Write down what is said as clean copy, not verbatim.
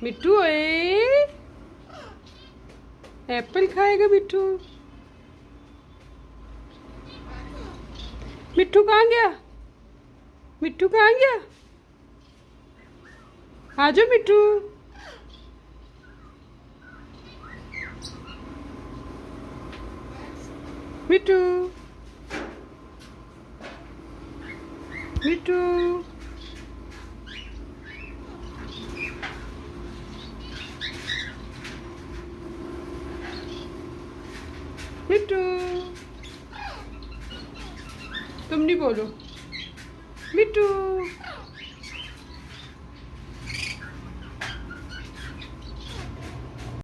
मिट्टू ओए, एप्पल खाएगा मिट्टू। मिट्टू कहाँ गया? मिट्टू कहाँ गया? आ जाओ मिट्टू। मिट्टू, मिट्टू, मिट्टू, तुम नहीं बोलो। मिट्टू।